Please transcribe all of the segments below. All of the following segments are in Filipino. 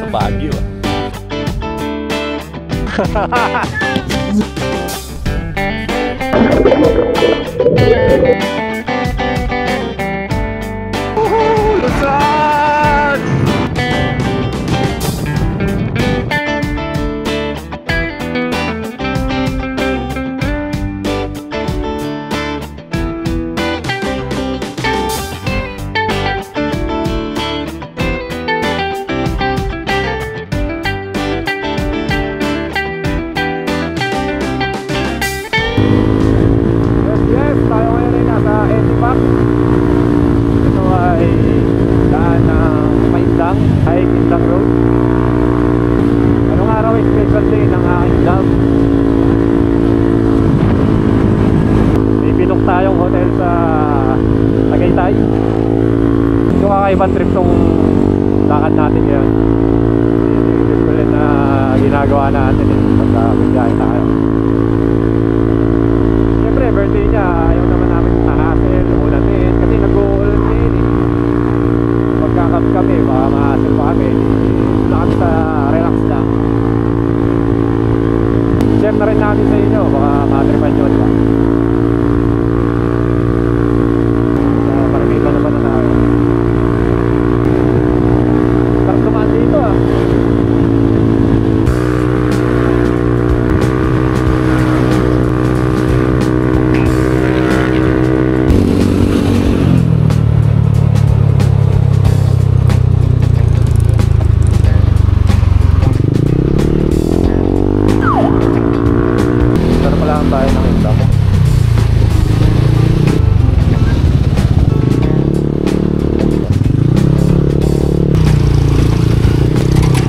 sa Baguio. Luzon! Yes, tayo ngayon ay nasa Edipac. Ito ay daan ng Maindang, ay Maindang Road. Anong araw ay special day ng aking job? May binok tayong hotel sa Tagaytay. Ito kakaibang trip tong lakad natin ngayon. Ito ko rin na ginagawa natin pagka magbiyahe tayo. Siyempre, birthday niya, ayaw naman namin hassle, ulatin, kasi nag-uulan din eh. Pagkakap kami, baka ma-hassle pa kami, na kami sa relax lang. Share na rin namin sa inyo, baka ma-tripan nyo, diba? Parang iba naman na tayo. Parang tumaan dito ah.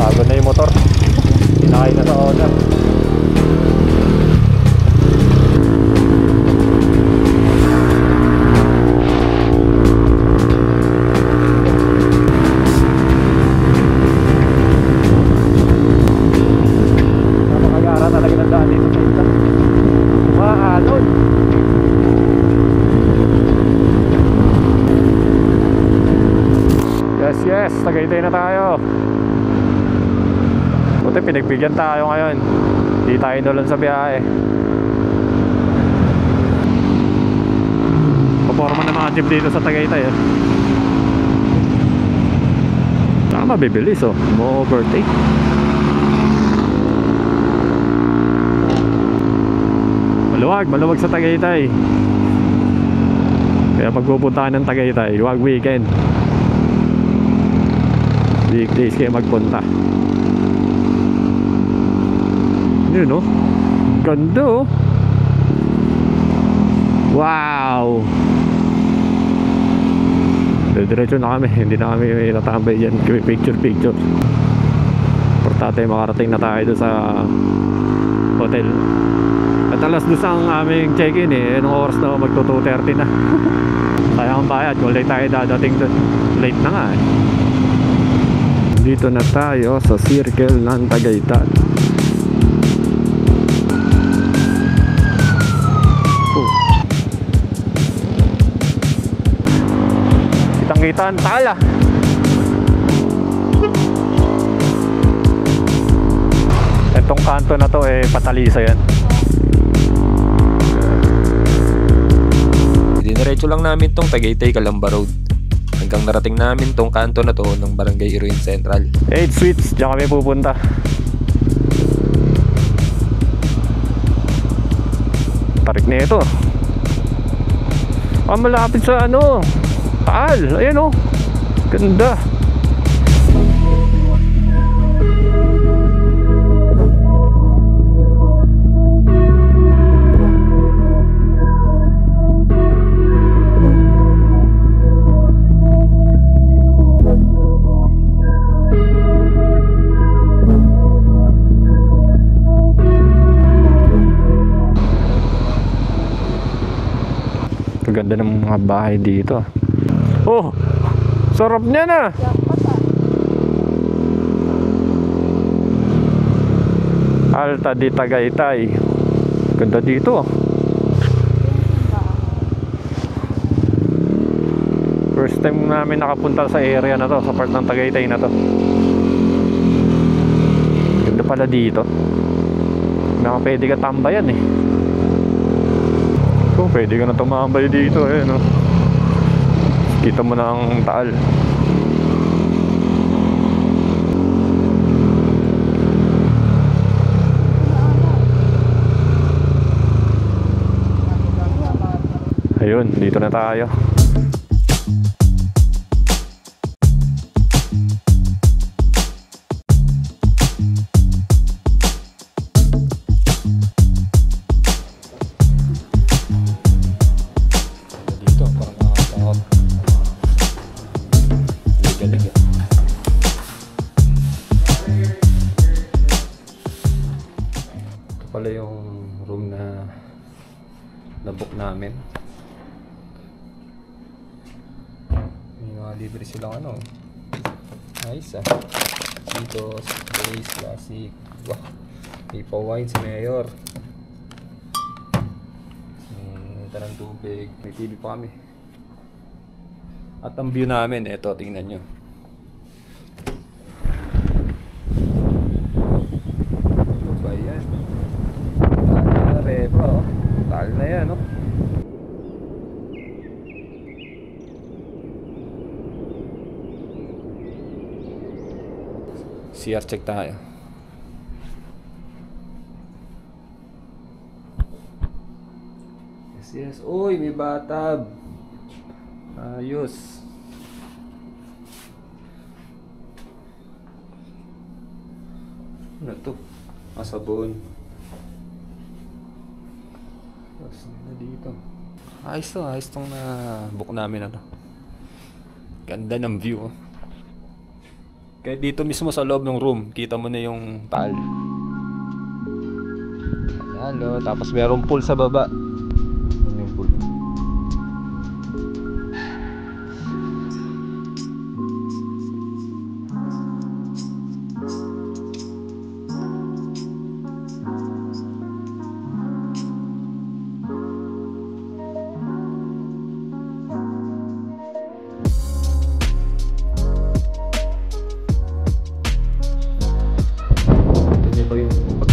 Pagod na yung motor. Pinakay na sa owner. Napakagara talaga ng daan dito sa isa. Maalon. Yes, Tagaytay na tayo. Buti pinagbigyan tayo ngayon. Hindi tayo nulan sa biyahe. Paporma na mga jeep dito sa Tagaytay eh. Saka mabibilis oh. Mo-overtake. Maluwag sa Tagaytay. Kaya pagpupuntahan ng Tagaytay, huwag weekend. Weekdays kayo magpunta. Yun no? Ganda oh. Wow. Diretso na kami. Hindi na kami natambay dyan. Picture. Importante makarating na tayo doon sa hotel. At alas dos ang aming check-in eh. Anong oras na magto 2:30 na. Sayang ang bayad. Wala tayo dadating doon. Late na nga eh. Dito na tayo sa circle ng Tagaytay. Kitang-kita ang tala. Itong kanto na to eh patalisa yan. Diniretso lang namin tong Tagaytay Calamba Road hanggang narating namin tong kanto na to ng Barangay Iruin Central. 8 Sweets, diyan kami pupunta. Tarik na ito. Malapit sa ano, Taal, ayan o. Ganda. Ganda ng mga bahay dito. Oh, sarap niya na. Alta di Tagaytay. Ganda dito. First time namin nakapunta sa area na to, sa part ng Tagaytay na to. pala dito. Mga pwede ka tambayan eh. So, pwede ka na tumambay dito eh, no? Kita mo na ang Taal. Ayun, dito na tayo. Dito, parang nakakatakot. Liga-liga. Ito pala yung room na na-book namin. Libre silang ano. Nice ah. Dito, Blaze Classic. Wow. Pipa Wine si Mayor. Tarang tubig. May TV pa kami. At ang view namin, eto, tingnan nyo. Ito ba yan? Taal na repa oh. Taal na yan oh. CR check tayo. Yes. Uy, may bathtub. Ayos. Ano to? Sabon. Tapos na dito. Ayos tong na book namin ano. Ganda ng view oh. Kaya dito mismo sa loob ng room, kita mo na yung Taal. Ayan o, tapos merong pool sa baba. Ayan yung pool.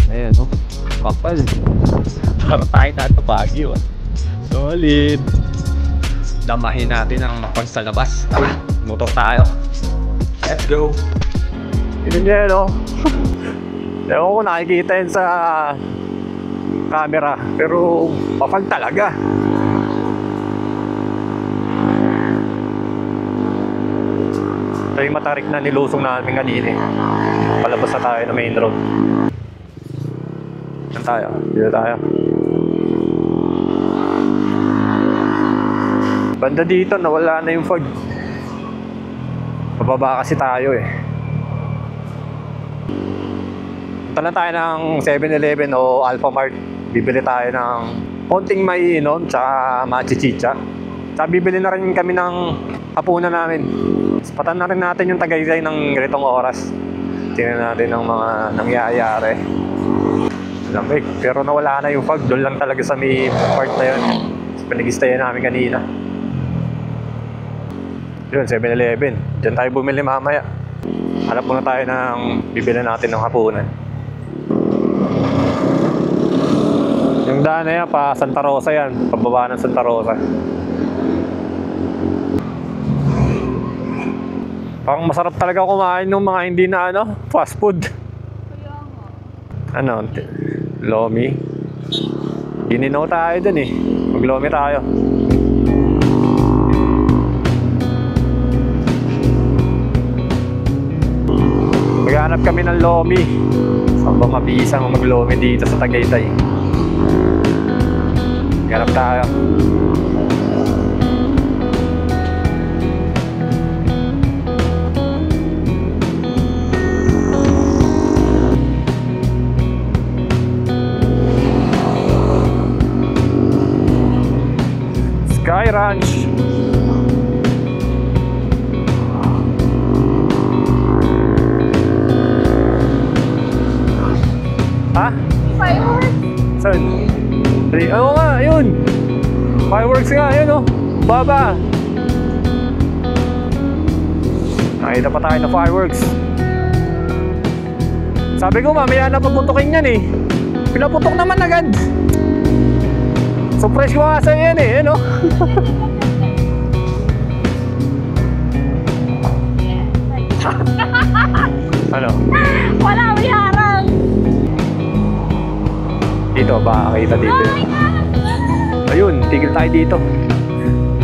Ayan o, kapal. Para tayo natapagi o. Solid. Damahin natin ang pagsalabas. Motor tayo. Let's go. Yun yan o. Ewan ko nakikita yun sa camera. Pero papag talaga. Ito yung matarik na nilusong namin kanina. Palabas na tayo na main road. Saan tayo? Dito tayo. Banda dito, nawala na yung fog. Pababa kasi tayo eh. Punta lang tayo ng 7-Eleven o Alphamart. Bibili tayo ng konting maiinom tsaka machichicha. Tsaka bibili na rin kami ng hapunan namin. Patan na rin natin yung Tagaytay ng ganitong oras. Tingnan natin ang mga nangyayari. Lamig, pero nawala na yung fog. Doon lang talaga sa may part na yun. Pinag-istayan namin kanina. Yun, 7-Eleven. Diyan tayo bumili mamaya. Hanap muna tayo ng bibili natin ng hapunan. Yung daan na yan, pa Santa Rosa yan. Pababa ng Santa Rosa. Parang masarap talaga kumain ng mga hindi na ano, fast food. Ano, lomi. Gininaw tayo dun eh. Mag-lomi tayo. Maghanap kami ng lomi. Saan ba mabisang mag-lomi dito sa Tagaytay? Maghanap tayo. Sky Ranch. Ha? Fireworks? Saan? Oo nga, yun. Fireworks nga, yun oh. Baba. Nakita pa tayo na fireworks. Sabi ko mamaya na paputukin yan eh. Pinaputok naman agad. So fresh ko nga sa'yo yan eh, no? Ano? Wala, may harang. Dito, baka kita dito. Ayun, tigil tayo dito.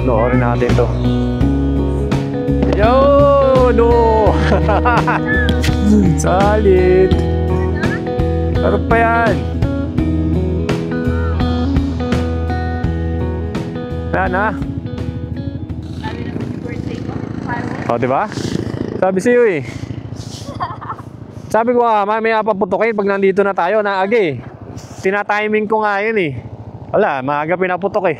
Noorin natin to. Yo, no! Salit. Sarap pa yan. Yan ha. O, diba? Sabi sa'yo eh. Sabi ko mamaya paputukin pag nandito na tayo, naaga eh. Tina-timing ko nga yun eh. Wala, maaga pinaputok eh.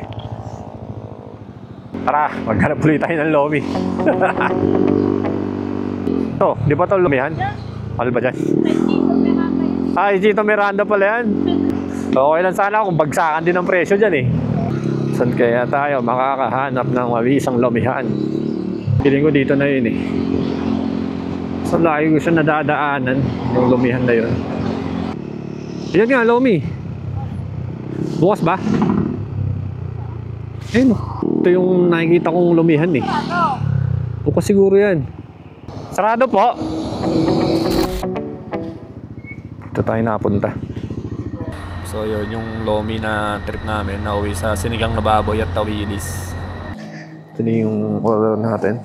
Tara, maghanap ulit tayo ng lomi. To, di ba ito lomihan? Ano ba dyan? Ay, Chito Miranda pala yan. Okay lang sana kung bagsakan din ang presyo dyan eh. Saan kaya tayo makakahanap ng mabisang lomihan? Piling ko dito na yun eh. Sa layo ko siya nadadaanan yung lomihan na yun. Yan nga, lomi. Bukas ba? Ayun, ito yung nakikita kong lumihan eh. Bukas siguro yan. Sarado po. Ito tayo napunta. So yun yung lomi na trip namin, nauwi sa sinigang na baboy at tawilis. Ito na yung order natin.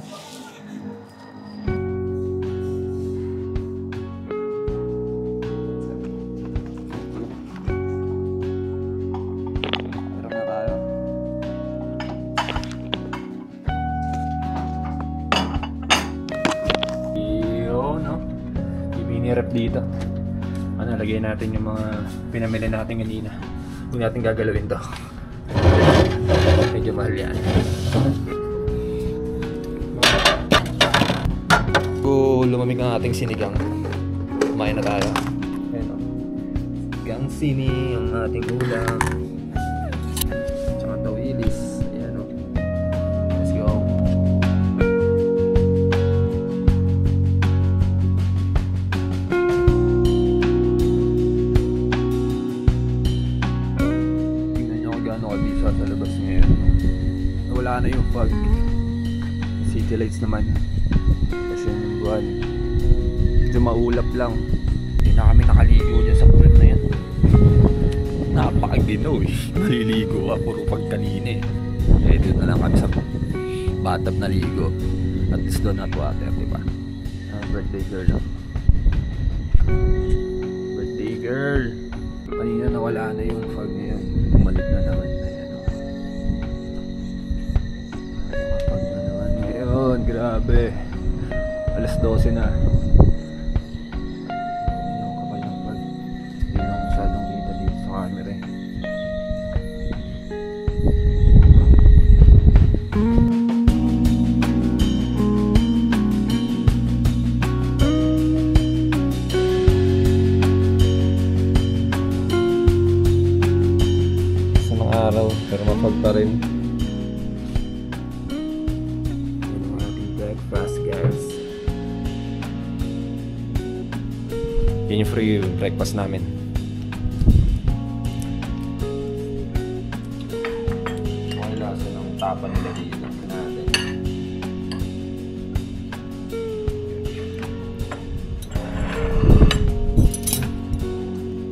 Rep dito. Ano, lagay natin yung mga pinamili natin kanina. Huwag natin gagalawin to. Medyo mahal yan. Lumamig ang ating sinigang. Kumain na tayo. Ayan o. Sinigang sini, ang ating ulam. Tsaka tawilis. Ayan o. Let's go. Sa labas ngayon, wala na yung fog. City lights naman kasi yung buwan medyo maulap lang. Hindi na kami nakaligo dyan sa pool na yan. Napakaginaw eh. Maliligo ka puro pagkanina eh. Doon na lang kami sa bathtub na ligo. At least doon hot water, diba? Birthday girl lang. Birthday girl. Kanina nawala na yung fog ngayon. Bumalik na naman. Grabe, alas 12 na. Yung kapal ng pag hindi na masyadong kita dito sa camera eh. Sa mga araw pero mapag pa rin. Breakfast guys. Yun yung free breakfast namin. Ang lasa ng tapa nila dito natin.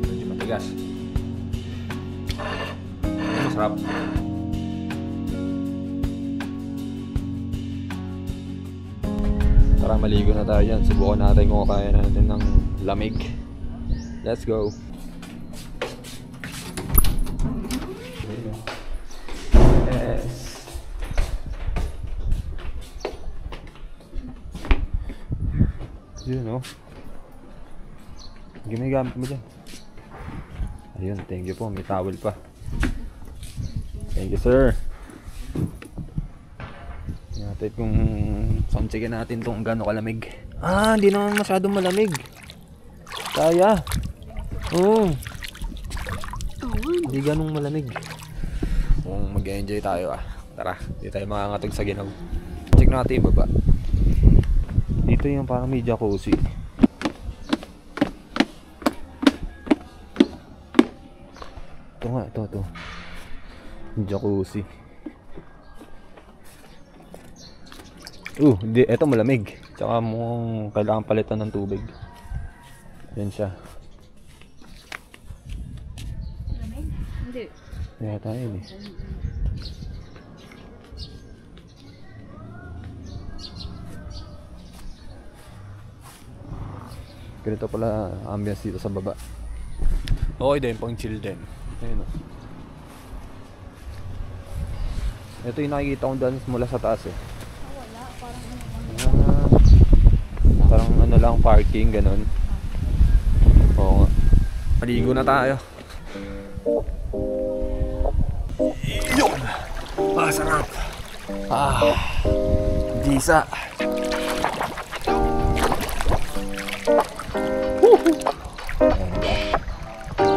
Medyo matigas. Masarap. Tara, maligo na tayo dyan. Subukan natin kung kaya natin ng lamig. Let's go. Yes. Yun o. Ginagamit mo dyan. Ayun, thank you po. May towel pa. Thank you sir. Natin kung soundcheckin natin kung gaano kalamig. Hindi naman masyadong malamig. Kaya. Hindi ganong malamig. Kung mag-enjoy tayo Tara, hindi tayo makakatog sa ginaw. Check natin yung baba. Dito yung parang may jacuzzi. nga, ito. Jacuzzi. Hindi, ito malamig. Tsaka mukhang kailangan palitan ng tubig. Yan siya. Malamig? Hindi. Kaya tayo eh. Ganito pala ambience dito sa baba. Okay din, pang chill din. Ayun o. Ito yung nakikita kong dance mula sa taas eh. Wala, parang Parang ano lang, parking, ganun. Oo nga. Maligo na tayo. Yun! Sarap! Disa!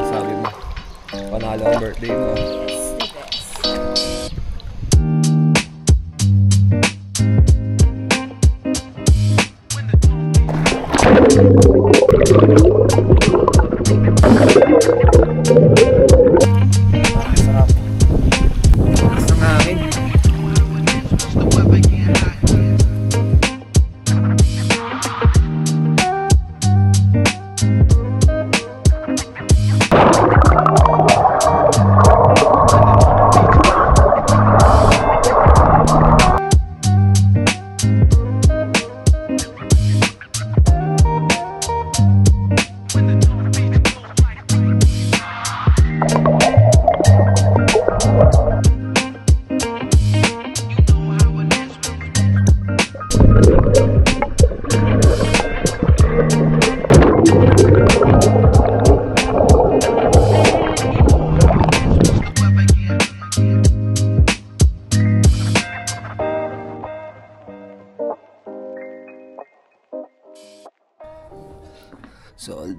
Sabi mo, panalo ang birthday mo. Sarap. Lakas ng hangin. Solve.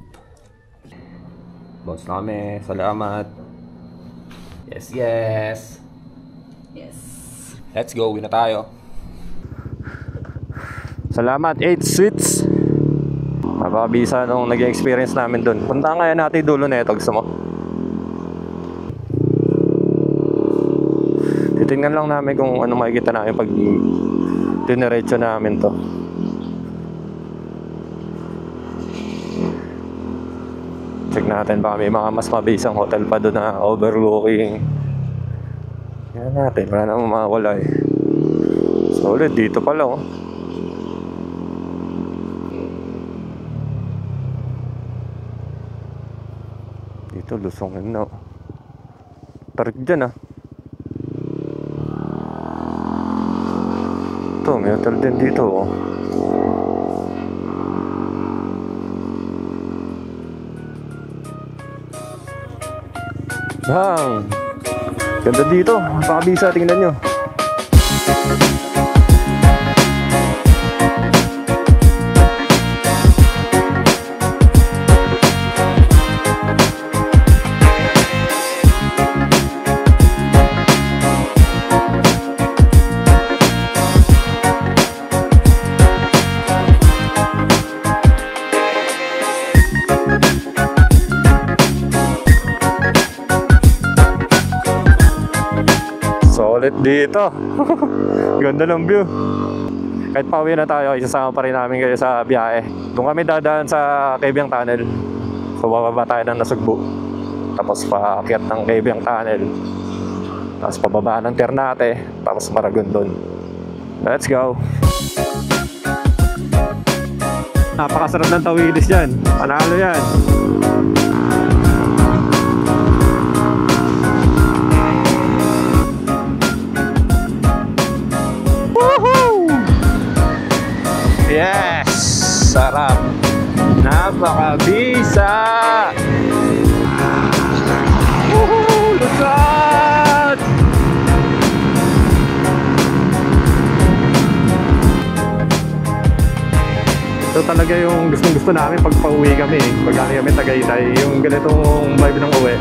Boss na kami. Salamat. Yes. Let's go. Uwi na tayo. Salamat 8 Sweets. Napakabisa nung nag-experience namin dun. Punta kaya natin dulo na ito. Gusto mo? Titingnan lang namin kung ano makikita namin pag diniretso namin to. Check natin baka may mga mas mabisang hotel pa doon na overlooking. Yan natin, wala namang mawala eh. Solid, dito pala oh. Dito, lusongin na oh. Tarik dyan ah. Ito, may hotel din dito oh. Bang! Ganda dito, pakabisa, tingnan nyo. Solid dito. Ganda ng view. Kahit pauwi na tayo, isasama pa rin namin kayo sa biyahe. Doon kami dadaan sa Cabiang Tunnel. So bababa tayo ng Nasugbu. Tapos paakyat ng Cabiang Tunnel. Tapos pababa ng Ternate. Tapos Maragondon. Let's go. Napakasarap ng tawilis dyan. Panalo yan. Yes! Sarap! Napakabisa! Woohoo! Lukat! Ito talaga yung gustong-gusto namin pag pauwi kami. Pag kami Tagaytay, yung ganitong vibe ng uwi.